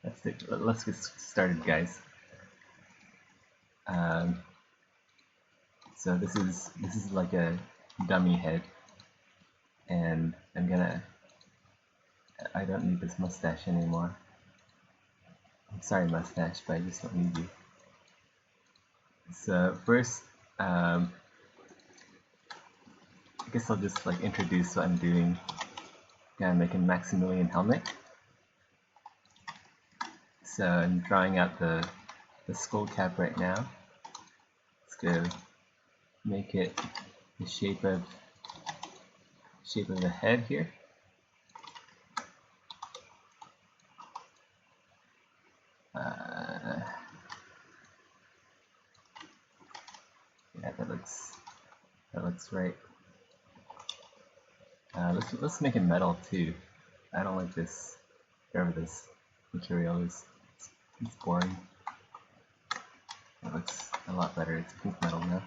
Let's get started, guys. Um, so this is like a dummy head, and I don't need this mustache anymore. I'm sorry, mustache, but I just don't need you. So first, I guess I'll just like introduce what I'm doing. Gonna make a Maximilian helmet. So I'm drawing out the skull cap right now. Let's go make it the shape of the head here. Yeah, that looks right. Let's make it metal too. I don't like this. Whatever this material is, it's boring. That looks a lot better. It's pink metal now.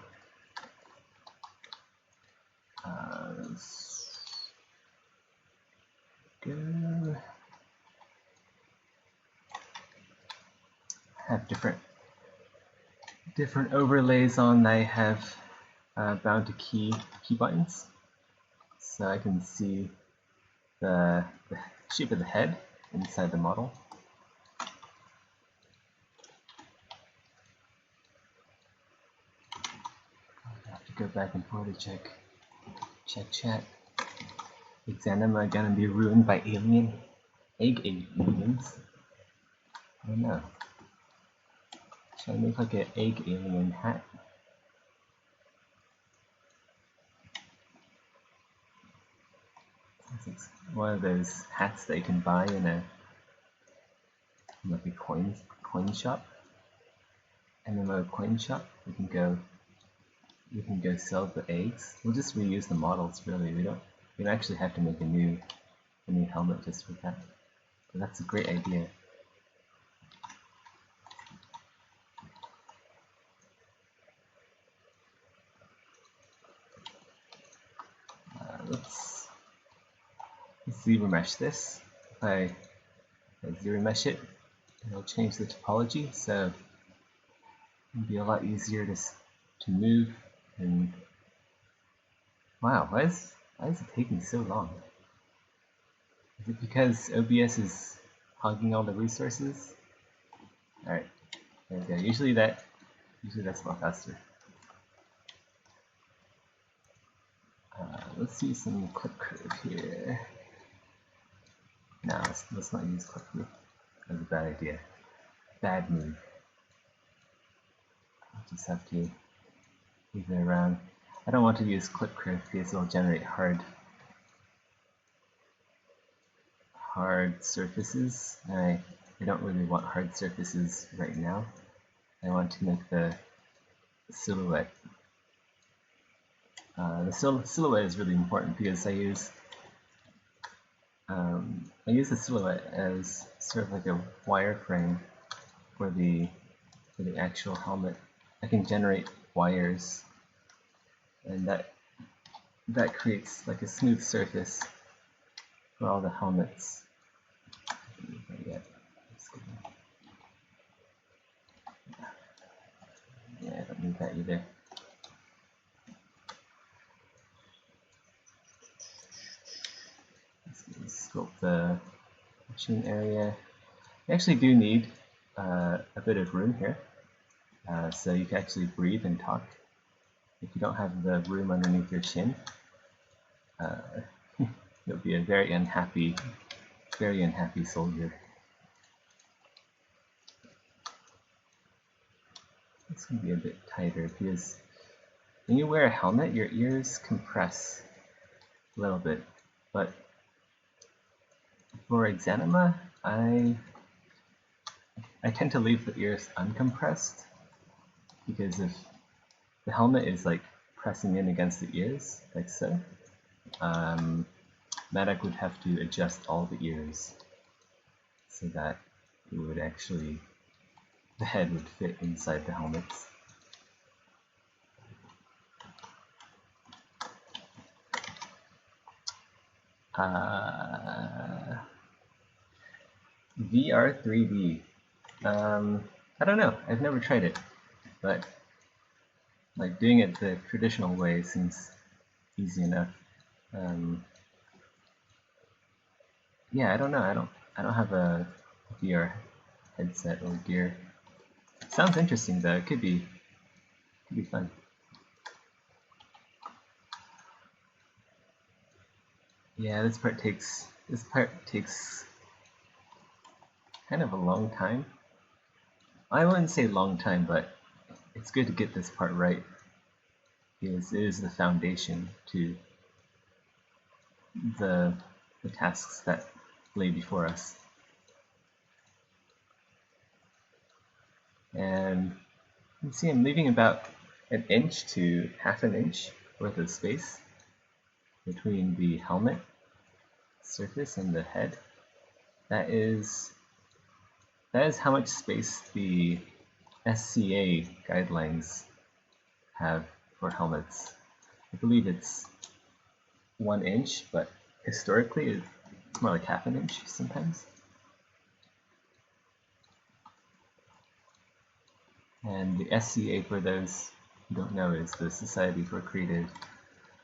Let's go. Have different overlays on. I have bound to key buttons, so I can see the shape of the head inside the model. I have to go back and forth to check chat. Is Anima gonna be ruined by egg aliens? I don't know. Should I make like an egg alien hat? It's one of those hats that you can buy in like a coin shop. And in a coin shop, you can go sell the eggs. We'll just reuse the models. Really, we don't actually have to make a new helmet just for that. But that's a great idea. Let's zero mesh this. If I zero mesh it, it'll change the topology, so it'll be a lot easier to move. And wow, why is it taking so long? Is it because OBS is hogging all the resources? All right, there we go. Usually that's a lot faster. Let's use some clip curve here. No, let's not use clip curve. That's a bad idea. Bad move. I'll just have to leave it around. I don't want to use clip curve because it'll generate hard surfaces. I don't really want hard surfaces right now. I want to make the silhouette. The silhouette is really important because I use the silhouette as sort of like a wireframe for the actual helmet. I can generate wires, and that creates like a smooth surface for all the helmets. Yeah, I don't need that either. Let's sculpt the machine area. You actually do need a bit of room here, so you can actually breathe and talk. If you don't have the room underneath your chin, you'll be a very unhappy soldier. It's going to be a bit tighter because when you wear a helmet, your ears compress a little bit. But for Exanima, I tend to leave the ears uncompressed because if the helmet is like pressing in against the ears, like so, Madak would have to adjust all the ears so that it would actually, the head would fit inside the helmets. VR 3D. I don't know. I've never tried it, but like doing it the traditional way seems easy enough. Yeah, I don't know. I don't have a VR headset or gear. Sounds interesting though. It could be fun. Yeah, this part takes kind of a long time. I wouldn't say long time, but it's good to get this part right because it is the foundation to the tasks that lay before us. And you can see I'm leaving about an inch to half an inch worth of space between the helmet surface and the head. That is how much space the SCA guidelines have for helmets. I believe it's 1 inch, but historically it's more like half an inch sometimes. And the SCA, for those who don't know, is the Society for Creative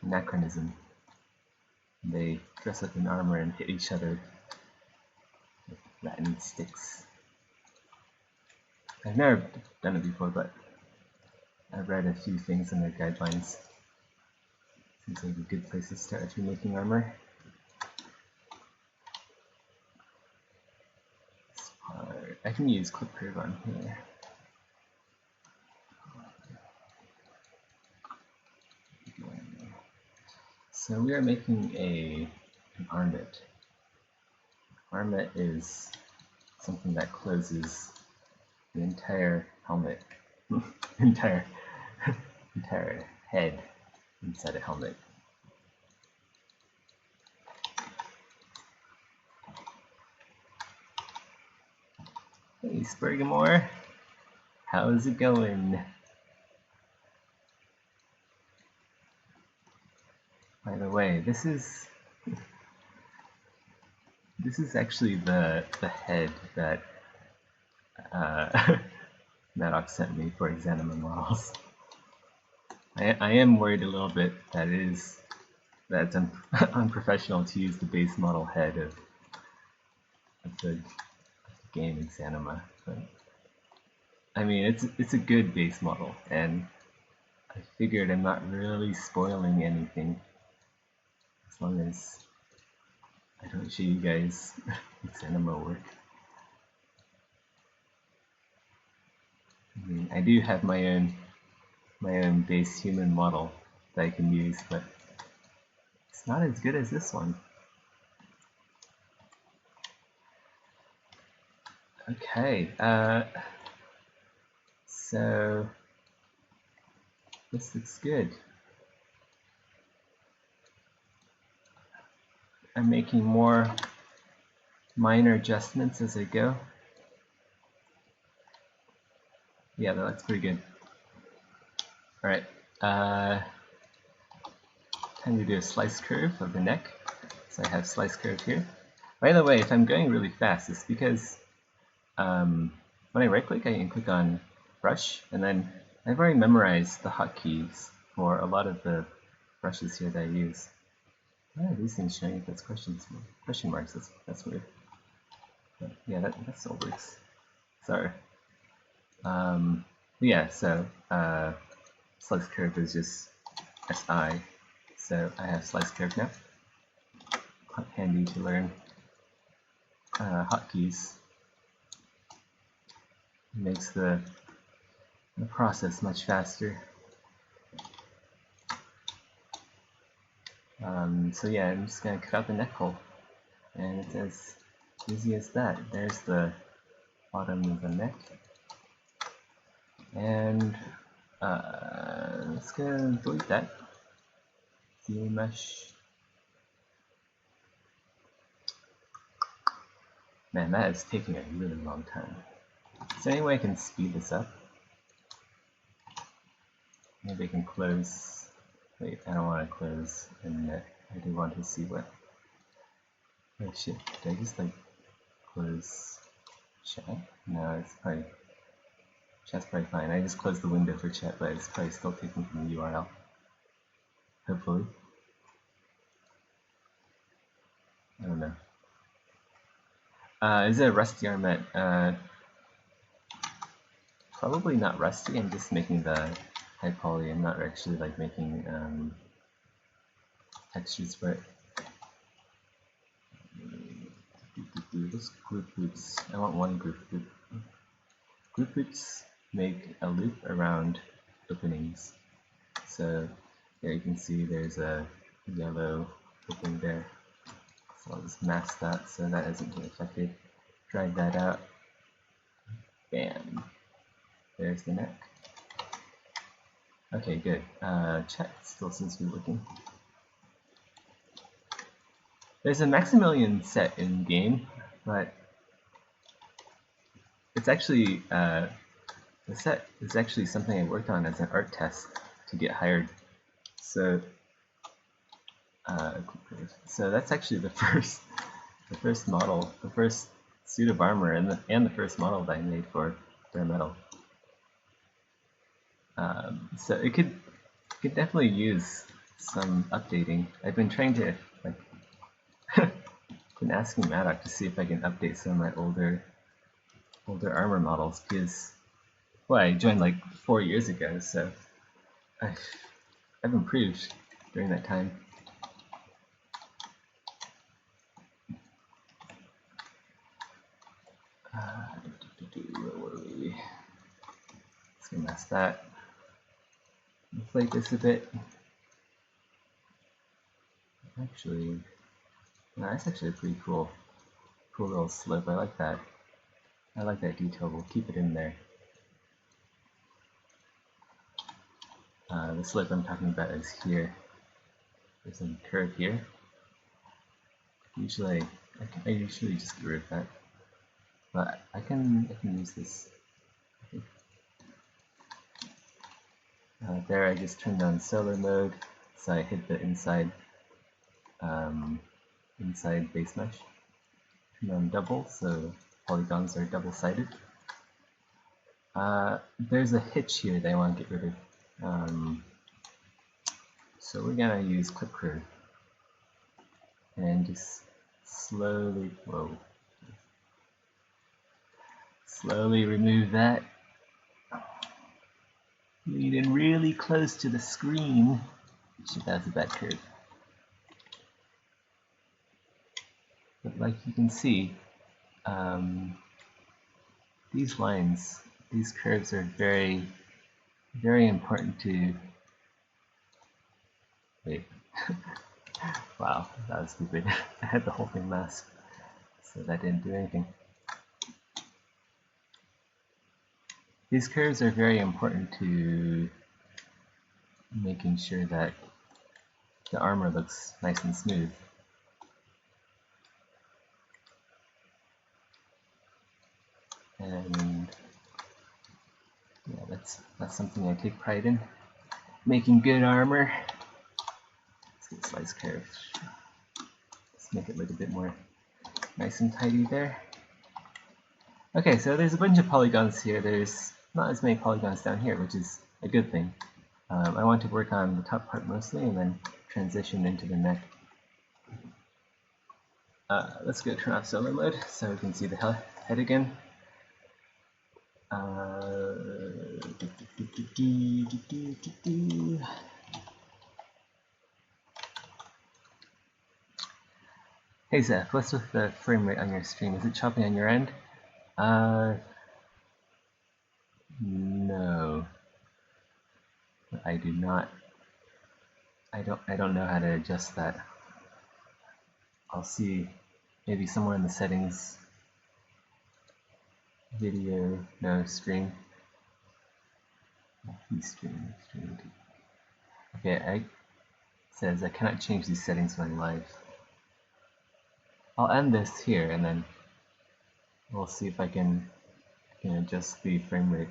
Anachronism. They dress up in armor and hit each other with Latin sticks. I've never done it before, but I've read a few things in their guidelines. Seems like a good place to start if you're making armor. This part, I can use clip curve on here. So we are making an armet. Armet is something that closes the entire helmet, entire head inside a helmet. Hey, Spurgamore, how's it going? By the way, this is actually the head that Maddox sent me for Exanima models. I am worried a little bit that it's unprofessional to use the base model head of the game Exanima, but I mean it's a good base model, and I figured I'm not really spoiling anything as long as I don't show you guys Exanima work. I mean, I do have my own base human model that I can use, but it's not as good as this one. Okay, so this looks good. I'm making more minor adjustments as I go. Yeah, that looks pretty good. All right, time to do a slice curve of the neck. So I have slice curve here. By the way, if I'm going really fast, it's because when I right click, I can click on brush, and then I've already memorized the hotkeys for a lot of the brushes here that I use. Why are these things showing if it's question marks? That's weird. But yeah, that still works. Sorry. Yeah, so slice curve is just SI. So I have slice curve now. Quite handy to learn hotkeys. It makes the process much faster. So yeah, I'm just going to cut out the neck hole, and it's as easy as that. There's the bottom of the neck, and let's go delete that. See mesh. Man, that is taking a really long time. Is there any way I can speed this up? Maybe I can close. Wait, I don't want to close in there. I do want to see what. Oh shit, did I just like close chat. No, chat's probably fine. I just closed the window for chat, but it's probably still taken from the URL. Hopefully. I don't know. Is it a rusty Armet? Probably not rusty. I'm just making the high poly. I'm not actually like making textures for it. This group loops. I want one group loop. Group loops make a loop around openings. So there you can see there's a yellow opening there. So I'll just mask that so that isn't getting affected. Drag that out. Bam. There's the neck. Okay, good. Chat still seems to be working. There's a Maximilian set in game, but it's actually the set is actually something I worked on as an art test to get hired. So that's actually the first model, the first suit of armor, and the first model that I made for bare metal. So it could definitely use some updating. I've been trying to been asking Maddock to see if I can update some of my older armor models, because well, I joined like 4 years ago, so I've improved during that time. Where were we? Let's go mask that. Inflate this a bit. Actually, no, that's actually a pretty cool little slope. I like that. I like that detail. We'll keep it in there. The slope I'm talking about is here. There's some curve here. Usually, I usually just get rid of that, but I can use this. There, I just turned on solar mode, so I hit the inside base mesh. Turn on double, so polygons are double-sided. There's a hitch here that I want to get rid of. So we're gonna use clip curve and just slowly remove that. Lean in really close to the screen. That's a bad curve. But like you can see, these lines, these curves are very, very important to. Wait. Wow, that was stupid. I had the whole thing masked, so that didn't do anything. These curves are very important to making sure that the armor looks nice and smooth. And yeah, that's something I take pride in. Making good armor. Let's get slice curve. Let's make it look a bit more nice and tidy there. Okay, so there's a bunch of polygons here. There's not as many polygons down here, which is a good thing. I want to work on the top part mostly and then transition into the neck. Let's go turn off solar mode so we can see the head again. Hey Zeph, what's with the frame rate on your stream? Is it chopping on your end? No, I do not. I don't know how to adjust that. I'll see maybe somewhere in the settings. Video, no, stream. Stream. Okay, it says I cannot change these settings when I'm live. I'll end this here and then we'll see if I can adjust the frame rate.